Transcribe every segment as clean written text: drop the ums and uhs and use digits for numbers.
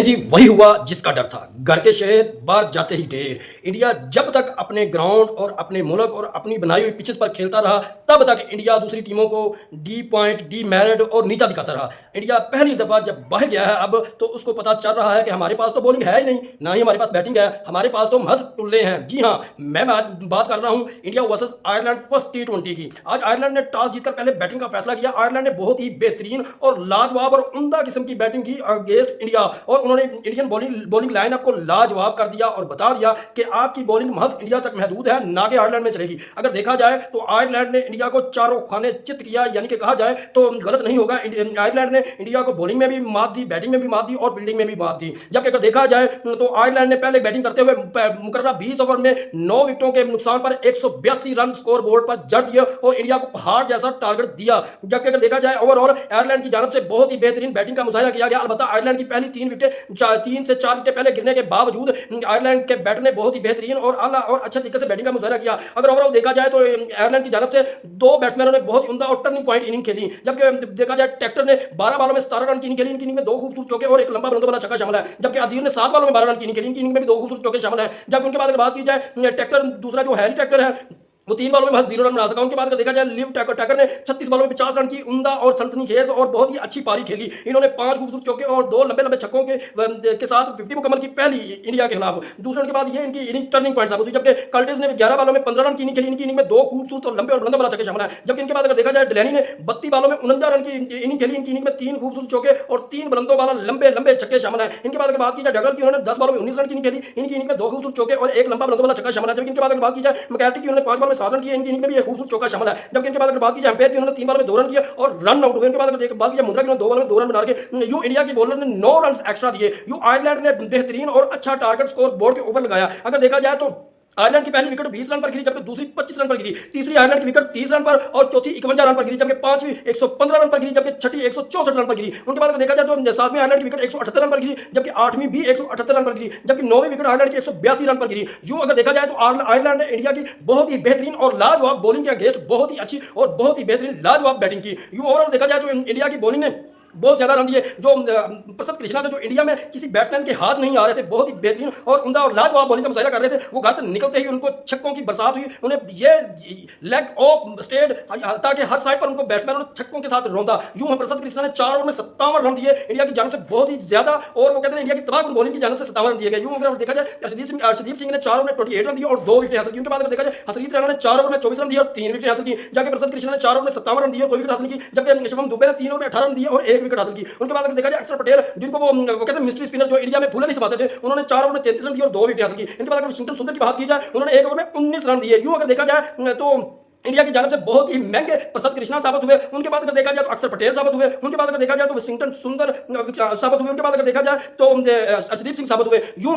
जी वही हुआ जिसका डर था। घर के शहद बाहर जाते ही ढेर। इंडिया जब तक अपने ग्राउंड और अपने मुल्क और अपनी बनाई हुई पिचेस पर खेलता रहा तब तक इंडिया दूसरी टीमों को डी पॉइंट डी मेरिट और नीचा दिखाता रहा। इंडिया पहली दफा जब बाहर गया है अब तो उसको पता चल रहा है कि हमारे पास तो बॉलिंग है ही नहीं, ना ही हमारे पास बैटिंग है, हमारे पास तो महज टुल्ले हैं। जी हाँ, मैं बात कर रहा हूँ India versus Ireland first T20 की। आज आयरलैंड ने टॉस जीतकर पहले बैटिंग का फैसला किया। आयरलैंड ने बहुत ही बेहतरीन और लाजवाब और उम्दा किस्म की बैटिंग की अगेंस्ट इंडिया और उन्होंने इंडियन बॉलिंग लाइनअप को लाजवाब कर दिया और बता दिया कि आपकी बॉलिंग महज इंडिया तक महदूद है, ना कि आयरलैंड में चलेगी। अगर देखा जाए तो आयरलैंड ने इंडिया को चारों खाने चित किया, यानी कि कहा जाए तो गलत नहीं होगा। आयरलैंड ने इंडिया को बॉलिंग में भी मात दी, बैटिंग में भी मात दी और फील्डिंग में भी मात दी। जबकि अगर देखा जाए तो आयरलैंड ने पहले बैटिंग करते हुए मुकर्रर 20 ओवर में 9 विकेटों के नुकसान पर 182 रन स्कोर बोर्ड पर जड़ दिए और इंडिया को पहाड़ जैसा टारगेट दिया। जबकि अगर देखा जाए ओवरऑल आयरलैंड की जानब से बहुत ही बेहतरीन बैटिंग का मुजाहिरा किया गया। अलबत्ता आयरलैंड की पहली 3 से 4 विकेट पहले गिरने के बावजूद आयरलैंड के बैटर ने बहुत ही बेहतरीन और आला और अच्छे तरीके से बैटिंग का मुजाहिरा किया। अगर ओवरऑल देखा जाए तो आयरलैंड की जानब से 2 बैट्समैनों ने बहुत ही उम्दा और टर्निंग पॉइंट इनिंग खेली। जबकि देखा जाए ट्रैक्टर ने 12 बॉलों में 17 रन की इनिंग खेली। इनकी इनिंग में 2 खूबसूरत चौके और एक लंबा बुलंदों वाला छक्का शामिल है। जबकि अदीर ने 7 बॉलों में 12 रन की इनिंग खेली। इनकी इनिंग में भी 2 खूबसूरत चौके शामिल है। जबकि उनके बाद अगर बात की जाए ट्रैक्टर दूसरा जो हैरी ट्रैक्टर है वो 3 बॉलों में महज 0 रन बना सका। उनके बाद अगर देखा जाए लिव टैकर ने 36 बॉलों में 50 रन की उम्दा और सनसनीखेज और बहुत ही अच्छी पारी खेली। इन्होंने 5 खूबसूरत चौके और 2 लंबे छक्कों के साथ 50 मुकम्मल की पहली इंडिया के खिलाफ। दूसरे के बाद ये इनकी इनिंग टर्निंग पॉइंट साबित हुई। जबकि कर्टिस ने 11 बॉलों में 15 रन की इनिंग खेली। इनकी इनिंग में 2 खूबसूरत और लंबे और बुलंद वाला छक्के शामिल है। जबकि इनके बाद अगर देखा जाए डिलैनी ने 32 बॉलों में 49 रन की इनिंग खेली। इनकी इनिंग में 3 खूबसूरत चौके और 3 बुलंदों वाला लंबे छक्के शामिल है। इनके बाद अगर बात की जाए डगल की, उन्होंने 10 बॉलों में 19 रन की इनिंग खेली। इनकी इनिंग में 2 खूबसूरत चौके और एक लंबा बुलंदों वाला छक्का शामिल है। जबकि इनके बाद अगर बात की जाए मैकैर्टी की, उन्होंने 5 बॉलों में 7 रन किए। इनकी इनिंग में भी एक खूबसूरत चौका शामिल है। जबकि इनके बाद अगर बात की जाए एम्पायर की, उन्होंने 3 बॉल में 2 रन किए और रन आउट हुए। इनके बाद अगर बात की जाए मुंद्रा की, उन्होंने 2 बॉल में 2 रन बना के यूं इंडिया की बॉलर ने 9 रन एक्स्ट्रा दिए। यूं आयरलैंड ने बेहतरीन और अच्छा टारगेट स्कोर बोर्ड के ऊपर लगाया। अगर देखा जाए तो आयरलैंड की पहली विकेट 20 रन पर गिरी, जबकि दूसरी 25 रन पर गिरी। तीसरी आयरलैंड की विकेट 30 रन पर और चौथी 51 रन पर गिरी। जबकि पांचवी 115 रन पर गिरी। जबकि छठी 164 रन पर गिरी। उनके बाद अगर देखा जाए तो सातवीं आयरलैंड की विकेट 178 रन पर गिरी। जबकि आठवीं भी 178 रन पर गिरी। जबकि नौवीं विकेट आयरलैंड की 182 रन पर गिरी। यूं अगर देखा जाए तो आयरलैंड ने इंडिया की बहुत ही बेहतरीन और लाजवाब बॉलिंग के अगेंस्ट बहुत ही अच्छी और बहुत ही बेहतरीन लाजवाब बैटिंग की। यूं ओवरऑल देखा जाए तो इंडिया की बॉलिंग ने बहुत ज्यादा रन दिए। जो प्रसिद्ध कृष्णा थे, जो इंडिया में किसी बैट्समैन के हाथ नहीं आ रहे थे, बहुत ही बेहतरीन और उम्दा और लाजवाब बॉलिंग का मुजाहिरा कर रहे थे, वो घर से निकलते ही उनको छक्कों की बरसात हुई। उन्हें ये लेग ऑफ स्टेट ताकि हर साइड पर उनको बैट्समैन और छक्कों के साथ रौंदा। यूं प्रसिद्ध कृष्णा ने 4 ओवर में 57 रन दिए इंडिया की जानब से, बहुत ही ज्यादा। और वो कहते हैं इंडिया की तबाह बॉलिंग की जानब से 57 रन दिए गए। यूं अगर देखा जाए अर्शदीप सिंह ने 4 ओवर में 28 रन दिए और 2 विकेट हासिल की। उनके बाद अगर देखा जाए हरप्रीत राणा ने 4 ओवर में 24 रन दिए और 3 विकेट हासिल की। जबकि प्रसिद्ध कृष्णा ने 4 ओवर में 57 रन दिए और 2 विकेट हासिल की। जबकि शिवम दुबे ने 3 ओवर में 18 रन दिए और 1 विकेट हासिल की। उनके बाद अगर देखा जाए अक्षर पटेल, जिनको वो कहते हैं मिस्ट्री स्पिनर, जो इंडिया में फूले नहीं समाते थे, उन्होंने 4 ओवर में 33 रन दिए और 2 विकेट हासिल की। इनके बाद अगर वाशिंगटन सुंदर की बात की जाए, उन्होंने 1 ओवर में 19 रन दिए। यूं अगर देखा जाए तो इंडिया की जानब से बहुत ही महंगे प्रसिद्ध कृष्णा साबित हुए। उनके बाद अगर देखा जाए तो अक्षर पटेल साबित हुए। उनके बाद अगर देखा जाए तो वाशिंगटन सुंदर साबित हुए। उनके बाद अगर देखा जाए तो अर्शदीप सिंह साबित हुए। यूं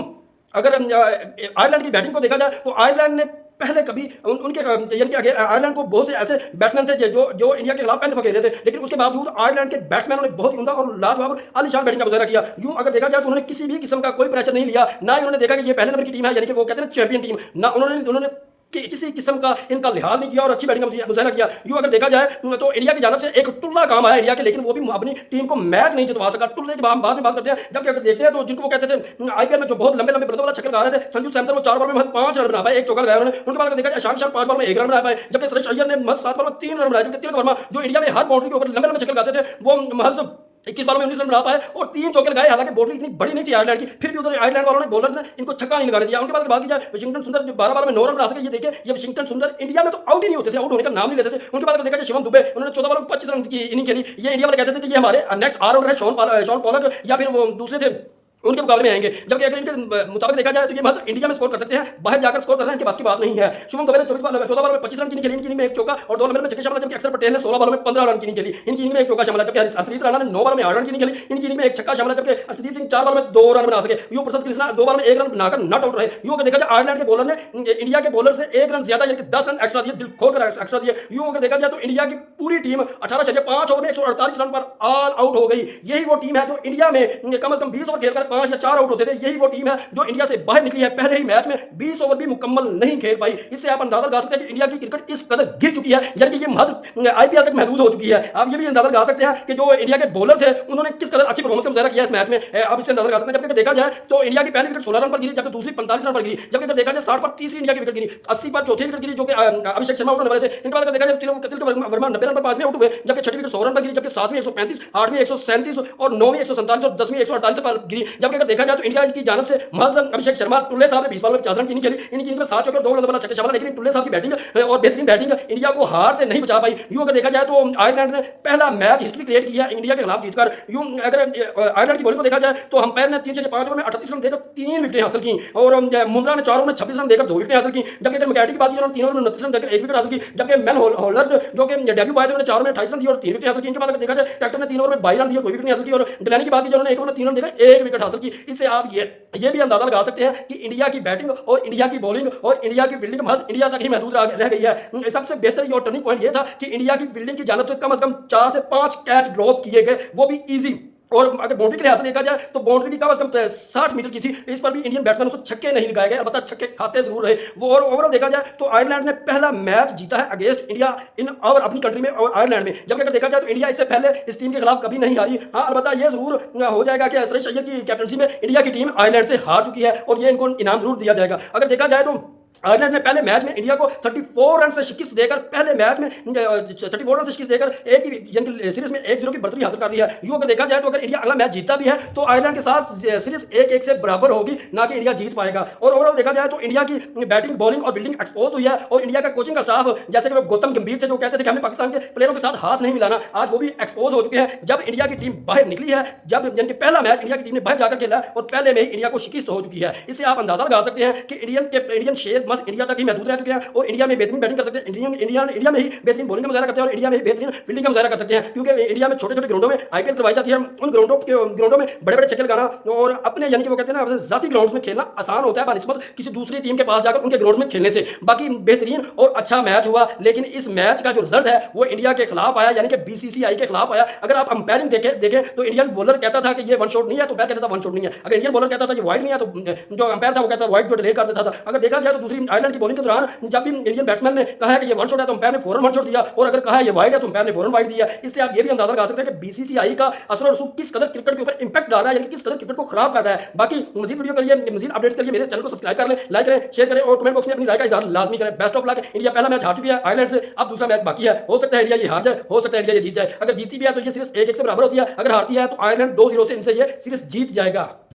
अगर आयरलैंड की बैटिंग को देखा जाए तो आयरलैंड ने पहले कभी उनके यानी कि आयरलैंड को बहुत से ऐसे बैट्समैन थे जो इंडिया के खिलाफ पहले खेले थे, लेकिन उसके बावजूद आयरलैंड के बैट्समैनों ने बहुत ही उम्दा और लाजवाब आलीशान बैटिंग का मुजाहिरा किया। यूं अगर देखा जाए तो उन्होंने किसी भी किस्म का कोई प्रेशर नहीं लिया, ना ही उन्होंने देखा कि ये पहले नंबर की टीम है, यानी कि वो कहते हैं चैंपियन टीम, ना उन्होंने किसी किस्म का इनका लिहाज नहीं किया और अच्छी बैटिंग का मुजाहिरा किया। यूं अगर देखा जाए तो इंडिया की जानब से एक टुल्ला काम आया इंडिया के, लेकिन वो भी अपनी टीम को मैच नहीं जितवा सका। टुल्ले की बाद में बात करते हैं। जबकि अगर देखते हैं तो जिनको वो कहते थे आईपीएल में जो बहुत लंबे बुलंद वाला छक्के लगा रहे थे, संजू सैमसन, वो 4 बॉल में 5 रन बना पाए, 1 चौका लगाया उन्होंने। उनके बाद अगर देखा जाए ईशान किशन 5 बॉल में 1 रन बना पाए। जबकि सुरेश अय्यर ने महज 7 बॉल में 3 रन बनाए। जबकि तिलक वर्मा, जो इंडिया में हर बाउंड्री के ऊपर लंबे छक्के लगाते थे, वो महज 21 बॉलों में 19 रन बना पाए और 3 चौके लगाए। हालांकि बाउंड्री इतनी बड़ी नहीं थी आयरलैंड की, फिर भी उधर आयरलैंड वालों ने बॉलर्स ने इनको छक्का नहीं लगाने दिया। उनके बाद बात की जाए वाशिंगटन सुंदर, जो 12 बॉल में 9 रन बना सके, ये देखिए ये वाशिंगटन सुंदर इंडिया में तो आउट ही नहीं होते थे, आउट होने का नाम नहीं लेते थे। उनके बाद देखा जाए शिवम दुबे, उन्होंने 14 बॉल में 25 रन की इनिंग खेली। ये इंडिया वाले कहते थे कि ये हमारे नेक्स्ट ऑलराउंडर है शॉन पॉलक या फिर वो दूसरे थे, उनके मुकाबले में आएंगे। जबकि अगर इनके मुताबिक देखा जाए तो ये महज इंडिया में स्कोर कर सकते हैं, बाहर जाकर स्कोर करना इनके पास की बात नहीं है। शुभम दुबे ने 14 बॉल में 25 रन की खेली। इनकी इनिंग में 1 चौका और 2 लंबे में छक्के शामिल। जबकि अक्षर पटेल ने 16 बॉल में 15 रन की खेली। इनकी इनिंग में 1 चौका शामिल है। जबकि हरप्रीत राणा ने 9 बॉल में 8 रन की खेली। इनकी इनिंग में 1 छक्का शामिल है। जबकि अर्शदीप सिंह 4 बॉल में 2 रन बना सके। यूं प्रसिद्ध कृष्णा 2 बॉल में 1 रन बनाकर नॉट आउट रहे। यूं अगर देखा जाए आयरलैंड के बॉलर ने इंडिया के बॉलर से 1 रन ज्यादा यानी कि 10 रन एक्स्ट्रा दिए, दिल खोलकर एक्स्ट्रा दिए। यूं अगर देखा जाए तो इंडिया की पूरी टीम 18.5 ओवर में 148 रन पर ऑल आउट हो गई। यही वो टीम है जो इंडिया में कम से कम 20 ओवर खेलकर 5 या 4 आउट होते थे, यही वो टीम है जो इंडिया से बाहर निकली है पहले ही मैच में, 20 ओवर भी मुकम्मल नहीं खेल पाई। इससे आप अंदाजा लगा सकते हैं कि इंडिया की क्रिकेट इस कदर गिर चुकी है, यानी कि ये महज आईपीएल तक महदूद हो चुकी है। आप ये भी अंदाजा लगा सकते हैं कि जो इंडिया के बॉलर थे उन्होंने किस कदर अच्छी परफॉर्मेंस का मुजाहरा किया इस मैच में। आप इससे अंदाजा लगा सकते हैं। जबकि देखा जाए तो इंडिया की पहली विकेट 16 रन पर गिरी, जबकि दूसरी 45 रन पर गिरी। जबकि देखा जाए 60 पर तीसरी इंडिया की विकेट गिरी, 80 पर चौथी विकेट गिरी जो कि अभिषेक शर्मा आउट होने वाले थे। इनके बाद देखा जाए तिलक वर्मा 90 रन पर 5वें आउट हुए, जबकि छठी विकेट 100 रन पर गिरी, जबकि 7वीं 135, 8वीं 137 और 9वीं 147 और 10वीं 148 पर गिरी। जबकि अगर देखा जाए तो इंडिया की जानब से महज अभिषेक शर्मा, टुल्ले साहब ने 20 बॉल में 50 रन की नहीं खेली, इनकी इनमें 7 चौके और 2 गेंदों वाला छक्का शामिल, लेकिन टुल्ले साहब की बैटिंग और बेहतरीन बैटिंग इंडिया को हार से नहीं बचा पाई। यूं अगर देखा जाए तो आयरलैंड ने पहला मैच हिस्ट्री क्रिएट किया इंडिया के खिलाफ जीतकर। यूं अगर आयरलैंड की बॉलिंग को देखा जाए तो अंपायर ने 3 से 5 ओवर में 38 रन देकर 3 विकेटें हासिल की, और मुंद्रा ने 4 ओवर में 26 रन देकर 2 विकेटें हासिल की। जबकि अगर मैकेटी की बात की तो 3 ओवर में 29 रन देकर 1 विकेट हासिल की। जबकि मेल होल्डर जो कि डेब्यू बॉय थे उन्होंने 4 ओवर में 28 रन दिए और 3 विकेट हासिल की। इनके बाद अगर देखा जाए कैप्टन ने 3 ओवर में 22 रन दिए, कोई विकेट नहीं हासिल की, और डिलानी की बात की जिन्होंने 1 ओवर में 3 रन देकर 1 विकेट हासिल की। इससे आप ये भी अंदाजा लगा सकते हैं कि इंडिया की बैटिंग और इंडिया की बॉलिंग और इंडिया की फील्डिंग महज इंडिया तक ही महदूद रह गई है। सबसे बेहतर और टर्निंग पॉइंट ये था कि इंडिया की फील्डिंग की जानब से कम 4 से 5 कैच ड्रॉप किए गए, वो भी इजी। और अगर बाउंड्री के लिहाज से देखा जाए तो बाउंड्री भी कम 60 मीटर की थी, इस पर भी इंडियन बैट्समैन उसको छक्के नहीं लगाए गए, अलबत्ता छक्के खाते जरूर रहे वो। और ओवरऑल देखा जाए तो आयरलैंड ने पहला मैच जीता है अगेंस्ट इंडिया इन और अपनी कंट्री में और आयरलैंड में। जबकि अगर देखा जाए तो इंडिया इससे पहले इस टीम के खिलाफ कभी नहीं हारी। हाँ, अलबत्ता ये जरूर हो जाएगा कि सुरेश अय्यर की कैप्टनसी में इंडिया की टीम आयरलैंड से हार चुकी है और ये इनको इनाम जरूर दिया जाएगा। अगर देखा जाए तो आयरलैंड ने पहले मैच में इंडिया को 34 रन से शिकस्त देकर पहले मैच में 34 रन से शिकस्त देकर एक ही सीरीज में 1-0 की बढ़तरी हासिल कर रही है। यूं अगर देखा जाए तो अगर इंडिया अगला मैच जीतता भी है तो आयरलैंड के साथ सीरीज 1-1 से बराबर होगी, ना कि इंडिया जीत पाएगा। और ओवरऑल देखा जाए तो इंडिया की बैटिंग, बॉलिंग और फील्डिंग एक्सपोज हुई है, और इंडिया का कोचिंग का स्टाफ, जैसे कि गौतम गंभीर थे जो कहते थे कि हमें पाकिस्तान के प्लेयरों के साथ हाथ नहीं मिलाना, आज वो भी एक्सपोज हो चुके हैं। जब इंडिया की टीम बाहर निकली है, जब यानी कि पहला मैच इंडिया की टीम ने बाहर जाकर खेला और पहले में इंडिया को शिकस्त हो चुकी है। इससे आप अंदाजा लगा सकते हैं कि इंडियन शेर मस्त इंडिया तक ही महदूद रह चुके हैं और इंडिया में बेहतरीन बैटिंग कर सकते हैं, इंडिया में ही बेहतरीन बॉलिंग का मुजाहरा करते हैं और इंडिया में ही बेहतरीन फील्डिंग का मुजाहरा कर सकते हैं। क्योंकि इंडिया में छोटे छोटे ग्राउंडों में आईपीएल करवाई जाती है, उन ग्राउंडों में बड़े बड़े छक्के लगाना और अपने यानी कि वो कहते हैं ना जाती ग्राउंड्स में खेलना आसान होता है बनिस्बत किसी दूसरी टीम के पास जाकर उनके ग्राउंड में खेलने से। बाकी बेहतरीन और अच्छा मैच हुआ, लेकिन इस मैच का जो रिजल्ट है वो इंडिया के खिलाफ आया, यानी कि बीसीसीआई के खिलाफ आया। अगर आप अंपायरिंग देखें तो इंडियन बॉलर कहता था कि ये वन शॉट नहीं है तो अंपायर कहता था वन शॉट नहीं है। अगर इंडियन बॉलर कहता था ये वाइड नहीं है तो जो अंपायर था वो कहता था वाइड, जो डिले कर देता था। अगर देखा जाए तो दूसरी आयरलैंड की बॉलिंग के दौरान जब भी इंडियन बैट्समैन ने कहा है कि ये वन शॉट है तो अंपायर ने फौरन वन शॉट दिया, और अगर कहा है ये वाइड है तो अंपायर ने फौरन वाइड दिया। इससे आप ये भी अंदाजा लगा सकते हैं कि बीसीसीआई का असर और रसूख किस कदर क्रिकेट के ऊपर इंपैक्ट डाल रहा है, यानी किस कदर क्रिकेट को खराब कर रहा है। बाकी मजीद वीडियो के लिए, मजीद अपडेट्स के लिए मेरे चैनल को सब्सक्राइब कर लें, लाइक करें, शेयर करें और कमेंट बॉक्स में अपनी राय का इजहार लाजमी करें। Best of luck. इंडिया पहला मैच हार चुकी है आयरलैंड से, अब दूसरा मैच बाकी है। हो सकता है इंडिया ये हार जाए, हो सकता है इंडिया ये जीत जाए। अगर जीती भी है तो ये सीरीज 1-1 से बराबर होती है, अगर हारती है तो आयरलैंड 2-0 से इनसे ये सीरीज जीत जाएगा।